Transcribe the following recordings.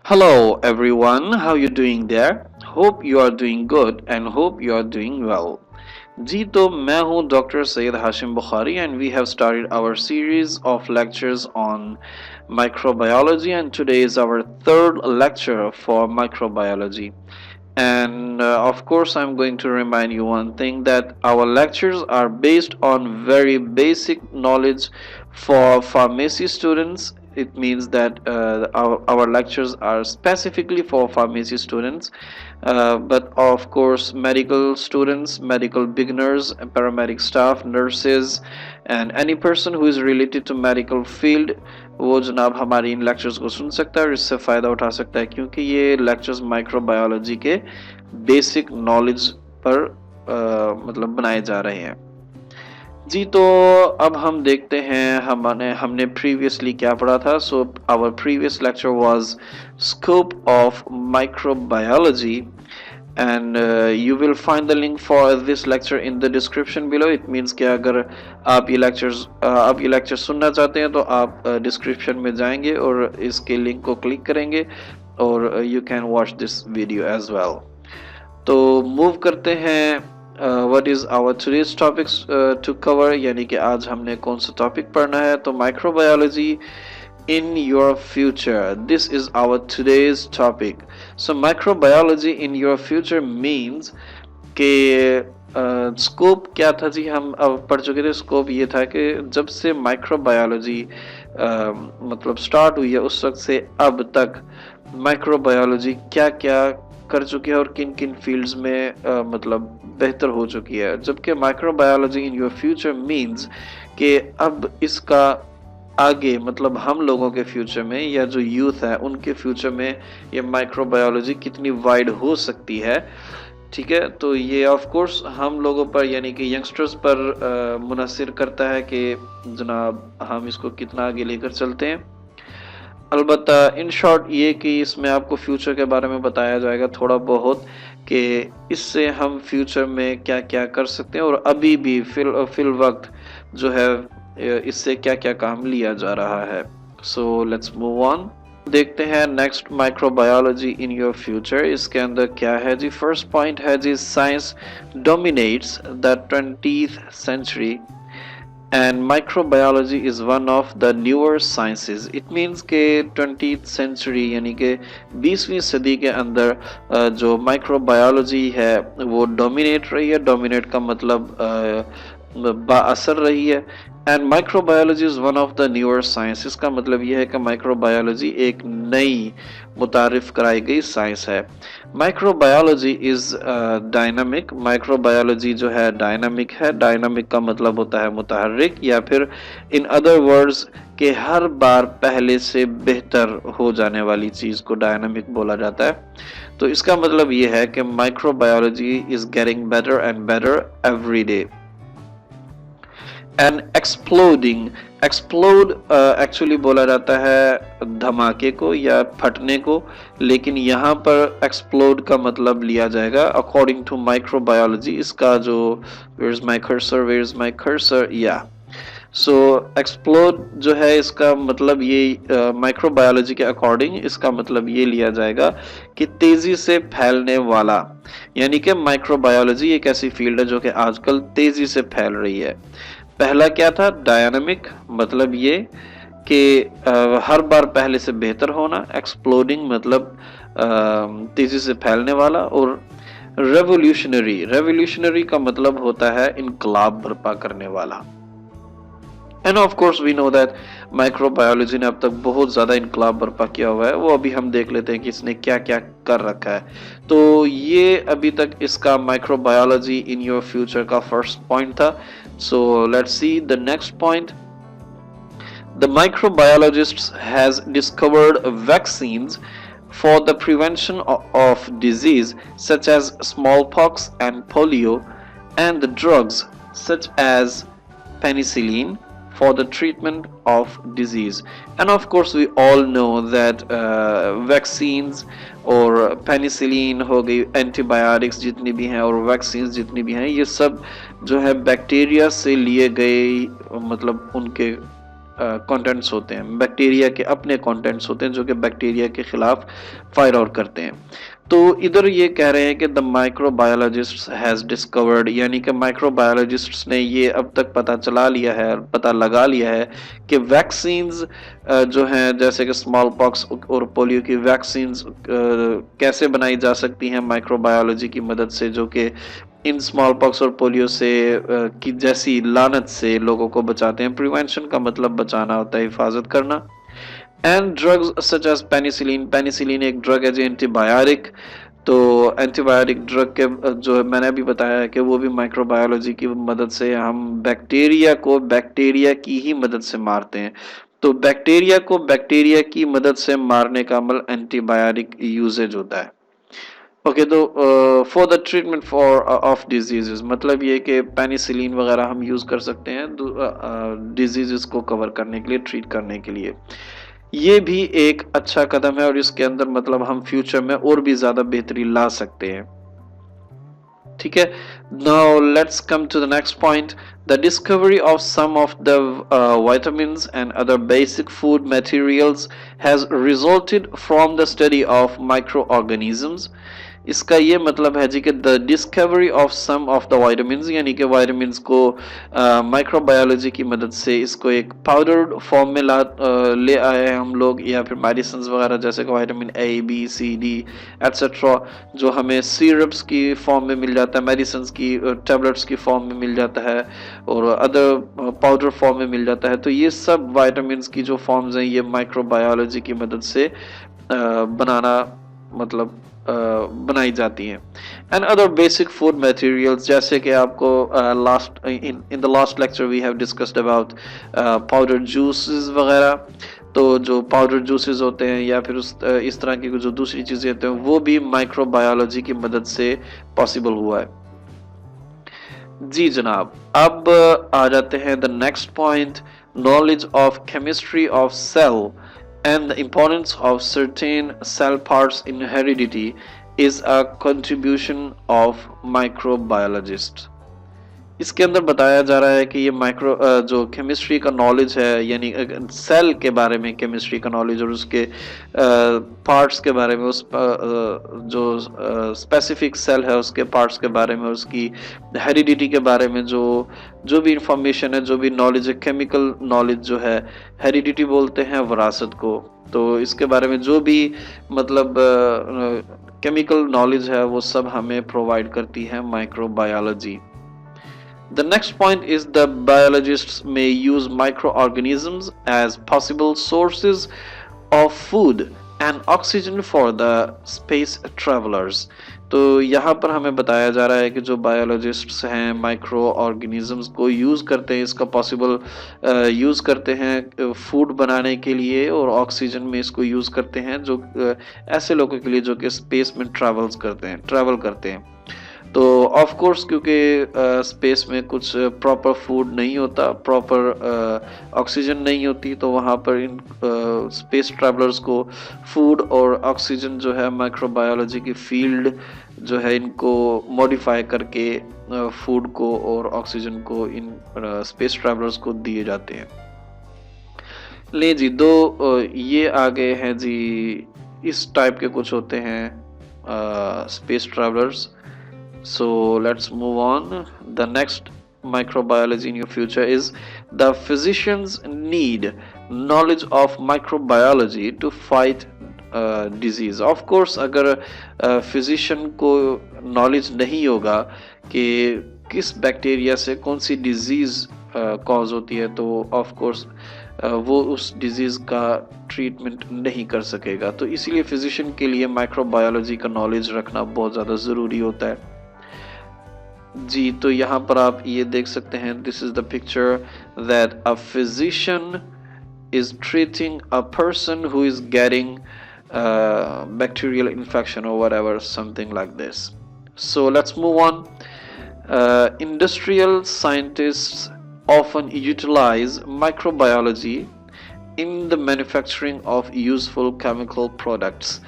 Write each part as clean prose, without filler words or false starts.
Hello everyone, how you doing there? Hope you are doing good and hope you are doing well. जी तो मैं हूं doctor Syed Hashim Bukhari and we have started our series of lectures on microbiology and today is our third lecture for microbiology. And of course, I'm going to remind you one thing that our lectures are based on very basic knowledge for pharmacy students. It means that our lectures are specifically for pharmacy students, but of course, medical students, medical beginners, paramedic staff, nurses, and any person who is related to medical field वो जनाब हमारी इन lectures को सुन सकता है और इससे फ़ायदा उठा सकता है क्योंकि ये लेक्चर्स माइक्रोबायोलॉजी के बेसिक नॉलेज पर मतलब बनाए जा रहे हैं जी तो अब हम देखते हैं हमने प्रीवियसली क्या पढ़ा था so our previous lecture was scope of microbiology and you will find the link for this lecture in the description below. It means कि अगर आप ये लेक्चर सुनना चाहते हैं तो आप डिस्क्रिप्शन में जाएंगे और इसके लिंक को क्लिक करेंगे और you can watch this video as well. तो मूव करते हैं what is our today's topics to cover, यानी कि आज हमने कौन सा टॉपिक पढ़ना है. तो microbiology in your future, this is our today's topic. So microbiology in your future means कि स्कोप क्या था जी. हम अब पढ़ चुके थे. स्कोप ये था कि जब से माइक्रोबायोलॉजी मतलब स्टार्ट हुई है उस वक्त से अब तक माइक्रोबायोलॉजी क्या क्या कर चुकी है और किन किन फील्ड्स में मतलब बेहतर हो चुकी है. जबकि microbiology in your future means कि अब इसका आगे मतलब हम लोगों के फ्यूचर में या जो यूथ है उनके फ्यूचर में ये माइक्रोबायोलॉजी कितनी वाइड हो सकती है. ठीक है, तो ये ऑफ कोर्स हम लोगों पर यानी कि यंगस्टर्स पर मुनहसिर करता है कि जनाब हम इसको कितना आगे लेकर चलते हैं. अलबत्ता इन शॉर्ट ये कि इसमें आपको फ्यूचर के बारे में बताया जाएगा थोड़ा बहुत कि इससे हम फ्यूचर में क्या क्या कर सकते हैं और अभी भी फिल वक्त जो है इससे क्या क्या काम लिया जा रहा है. So let's move on. देखते हैं next microbiology in your future. इसके अंदर क्या है जी. फर्स्ट पॉइंट है जी science dominates the 20th century and microbiology is one of the newer sciences. It means के 20th century यानी कि 20वीं सदी के अंदर जो माइक्रोबायोलॉजी है वो डोमिनेट रही है. डोमिनेट का मतलब बाअसर रही है. And microbiology is one of the newer science. इसका मतलब यह है कि माइक्रोबायोलॉजी एक नई मुतारिफ कराई गई साइंस है. Microbiology is dynamic. माइक्रोबायोलॉजी जो है डायनामिक है. डायनामिक का मतलब होता है मुतहर्रिक या फिर इन अदर वर्ड्स के हर बार पहले से बेहतर हो जाने वाली चीज़ को डायनामिक बोला जाता है. तो इसका मतलब ये है कि microbiology is getting better and better every day. And explode actually बोला जाता है धमाके को या फटने को, लेकिन यहाँ पर एक्सप्लोड का मतलब लिया जाएगा अकॉर्डिंग टू माइक्रोबायोलॉजी. इसका जो वेयर इज माय कर्सर या सो एक्सप्लोड जो है इसका मतलब ये माइक्रोबायोलॉजी के अकॉर्डिंग इसका मतलब ये लिया जाएगा कि तेजी से फैलने वाला. यानी कि माइक्रोबायोलॉजी एक ऐसी फील्ड है जो कि आजकल तेजी से फैल रही है. पहला क्या था डायनामिक, मतलब ये कि हर बार पहले से बेहतर होना. एक्सप्लोडिंग मतलब तेजी से फैलने वाला. और रेवोल्यूशनरी का मतलब होता है इनकलाब बर्पा करने वाला. And of course we know that microbiology ने अब तक बहुत ज़्यादा इनकलाब बर्पा किया हुआ है. वो अभी हम देख लेते हैं कि इसने क्या क्या कर रखा है. तो ये अभी तक इसका माइक्रोबायोलॉजी इन योर फ्यूचर का फर्स्ट पॉइंट था. So let's see the next point. The microbiologists has discovered vaccines for the prevention of disease such as smallpox and polio, and the drugs such as penicillin for the treatment of disease. And of course we all know that vaccines और penicillin हो गई, antibiotics जितनी भी हैं और vaccine जितनी भी हैं, ये सब जो है बैक्टीरिया से लिए गए मतलब उनके कंटेंट्स होते हैं, बैक्टीरिया के अपने कंटेंट्स होते हैं जो कि बैक्टीरिया के खिलाफ फायर आउट करते हैं। तो इधर ये कह रहे हैं कि द माइक्रोबायोलॉजिस्ट हैज डिस्कवर्ड, यानी कि माइक्रोबायोलॉजिस्ट्स ने ये अब तक पता लगा लिया है कि वैक्सीन्स जो हैं, जैसे कि स्मॉल पॉक्स और पोलियो की वैक्सीन्स कैसे बनाई जा सकती हैं माइक्रोबायोलॉजी की मदद से, जो कि इन स्मॉल पॉक्स और पोलियो से की जैसी लानत से लोगों को बचाते हैं। प्रिवेंशन का मतलब बचाना होता है, हिफाजत करना। And drugs such as penicillin, penicillin एक ड्रग है जो एंटीबायोटिक, तो एंटीबायोटिक ड्रग के जो मैंने अभी बताया है कि वो भी माइक्रोबायोलॉजी की मदद से हम बैक्टीरिया को बैक्टीरिया की ही मदद से मारते हैं। तो बैक्टीरिया को बैक्टीरिया की मदद से मारने का अमल एंटीबायोटिक यूजेज होता है। ओके, तो for the treatment for of diseases, मतलब ये कि पेनिसिलिन वगैरह हम यूज़ कर सकते हैं डिजीजेस को कवर करने के लिए, ट्रीट करने के लिए। ये भी एक अच्छा कदम है और इसके अंदर मतलब हम फ्यूचर में और भी ज़्यादा बेहतरी ला सकते हैं। ठीक है, now let's come to the next point. The discovery of some of the vitamins and other basic food materials has resulted from the study of microorganisms। इसका ये मतलब है जी कि the discovery of some of the vitamin, यानी कि vitamin को microbiology की मदद से इसको एक पाउडर फॉर्म में ले आए हैं हम लोग, या फिर मेडिसिन वगैरह जैसे कि vitamin A B C D etcetera, जो हमें सिरप्स की फॉर्म में मिल जाता है, मेडिसिन की टेबलेट्स की फॉर्म में मिल जाता है, और अदर पाउडर फॉर्म में मिल जाता है। तो ये सब वाइटामिन की जो फॉर्म्स हैं ये माइक्रोबायोलॉजी की मदद से बनाना मतलब बनाई जाती हैं। And other basic food materials, जैसे कि आपको last in the last lecture we have discussed about powder juices वगैरह, तो जो पाउडर जूसेस होते हैं या फिर इस तरह की जो दूसरी चीज़ें होते हैं वो भी माइक्रोबायोलॉजी की मदद से पॉसिबल हुआ है। जी जनाब, अब आ जाते हैं the next point, knowledge of chemistry of cell and the importance of certain cell parts in heredity is a contribution of microbiologists। इसके अंदर बताया जा रहा है कि ये जो केमिस्ट्री का नॉलेज है, यानी सेल के बारे में केमिस्ट्री का नॉलेज और उसके पार्ट्स के बारे में, उस जो स्पेसिफिक सेल है उसके पार्ट्स के बारे में, उसकी हेरिडिटी के बारे में जो भी इंफॉर्मेशन है, जो भी नॉलेज है, केमिकल नॉलेज जो है, हेरिडिटी बोलते हैं विरासत को, तो इसके बारे में जो भी मतलब केमिकल नॉलेज है वो सब हमें प्रोवाइड करती है microbiology. The next point is the biologists may use microorganisms as possible sources of food and oxygen for the space travelers। तो यहाँ पर हमें बताया जा रहा है कि जो बायोलॉजिस्ट्स हैं माइक्रो ऑर्गेनिजम्स को यूज़ करते हैं, इसका पॉसिबल यूज़ करते हैं फूड बनाने के लिए, और ऑक्सीजन में इसको यूज़ करते हैं जो ऐसे लोगों के लिए जो कि स्पेस में ट्रैवल करते हैं। तो ऑफ कोर्स क्योंकि स्पेस में कुछ प्रॉपर फूड नहीं होता, प्रॉपर ऑक्सीजन नहीं होती, तो वहाँ पर इन स्पेस ट्रैवलर्स को फूड और ऑक्सीजन जो है माइक्रोबायोलॉजी की फील्ड जो है इनको मॉडिफाई करके फूड को और ऑक्सीजन को इन स्पेस ट्रैवलर्स को दिए जाते हैं। ले जी, ये आगे हैं जी, इस टाइप के कुछ होते हैं space travellers. So let's move on. The next microbiology in your future is the physicians need knowledge of microbiology to fight disease। Of course अगर physician को knowledge नहीं होगा कि किस बैक्टीरिया से कौन सी डिजीज़ कॉज होती है, तो ऑफ कोर्स वो उस डिजीज़ का ट्रीटमेंट नहीं कर सकेगा। तो इसीलिए फिजिशियन के लिए माइक्रोबायोलॉजी का नॉलेज रखना बहुत ज़्यादा ज़रूरी होता है। जी, तो यहाँ पर आप ये देख सकते हैं, this is the picture that a physician is treating a person who is getting bacterial infection or whatever, something like this. So let's move on. Industrial scientists often utilize microbiology in the manufacturing of useful chemical products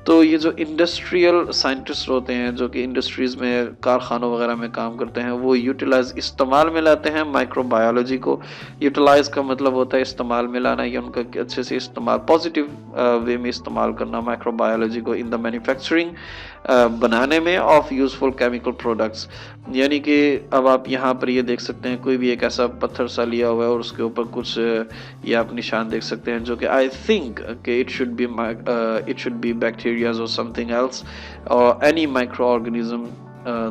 तो ये जो industrial scientist होते हैं जो कि industries में कारखानों वगैरह में काम करते हैं, वो यूटिलाइज इस्तेमाल में लाते हैं माइक्रोबायोलॉजी को। यूटिलाइज का मतलब होता है इस्तेमाल में लाना या उनका अच्छे से इस्तेमाल, पॉजिटिव वे में इस्तेमाल करना माइक्रोबायोलॉजी को इन द मैन्युफैक्चरिंग, बनाने में ऑफ यूजफुल केमिकल प्रोडक्ट्स। यानी कि अब आप यहाँ पर ये देख सकते हैं कोई भी एक ऐसा पत्थर सा लिया हुआ है और उसके ऊपर कुछ ये आप निशान देख सकते हैं जो कि आई थिंक कि इट शुड बी बैक्टीरियाज और समथिंग एल्स और एनी माइक्रो ऑर्गेनिज्म।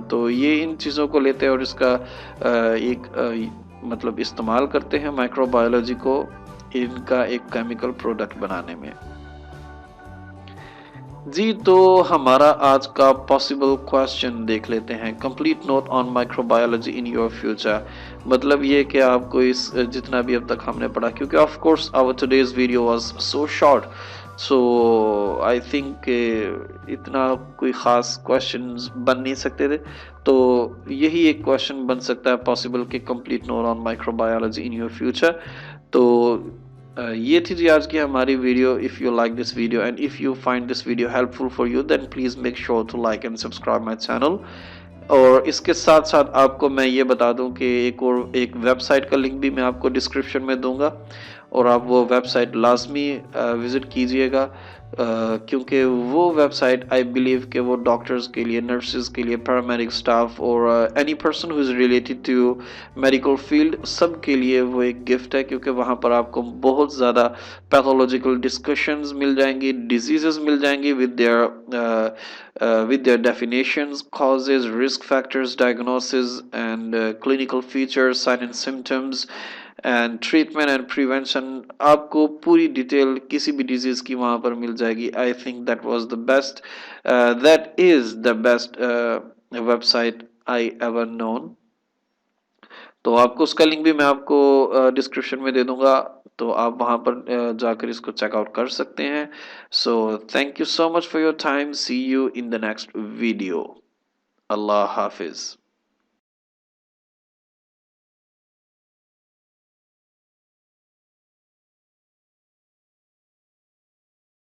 तो ये इन चीज़ों को लेते हैं और इसका मतलब इस्तेमाल करते हैं माइक्रोबायोलॉजी को इनका एक केमिकल प्रोडक्ट बनाने में। जी, तो हमारा आज का पॉसिबल क्वेश्चन देख लेते हैं। Complete note on microbiology in your future, मतलब ये कि आपको इस जितना भी अब तक हमने पढ़ा, क्योंकि of course our today's video was so short, so I think इतना कोई ख़ास क्वेश्चंस बन नहीं सकते थे, तो यही एक क्वेश्चन बन सकता है पॉसिबल कि complete note on microbiology in your future. तो ये थी जी आज की हमारी video. If you like this video and if you find this video helpful for you, then please make sure to like and subscribe my channel. और इसके साथ साथ आपको मैं ये बता दूं कि एक वेबसाइट का लिंक भी मैं आपको डिस्क्रिप्शन में दूंगा, और आप वो वेबसाइट लाजमी विज़िट कीजिएगा, क्योंकि वो वेबसाइट आई बिलीव कि वो डॉक्टर्स के लिए, नर्सेज के लिए, पैरामेडिक स्टाफ और any person who is related to medical field, सब के लिए वो एक गिफ्ट है, क्योंकि वहाँ पर आपको बहुत ज़्यादा पैथोलॉजिकल डिस्कशंस मिल जाएंगी, डिजीज़ेस मिल जाएंगी with their definitions, causes, risk factors, diagnosis, and clinical features, signs and symptoms, and treatment and prevention. आपको पूरी डिटेल किसी भी डिजीज की वहां पर मिल जाएगी। I think that was the best, that is the best website I ever known. तो आपको उसका लिंक भी मैं आपको डिस्क्रिप्शन में दे दूंगा, तो आप वहां पर जाकर इसको चेकआउट कर सकते हैं। So thank you so much for your time, see you in the next video. Allah Hafiz.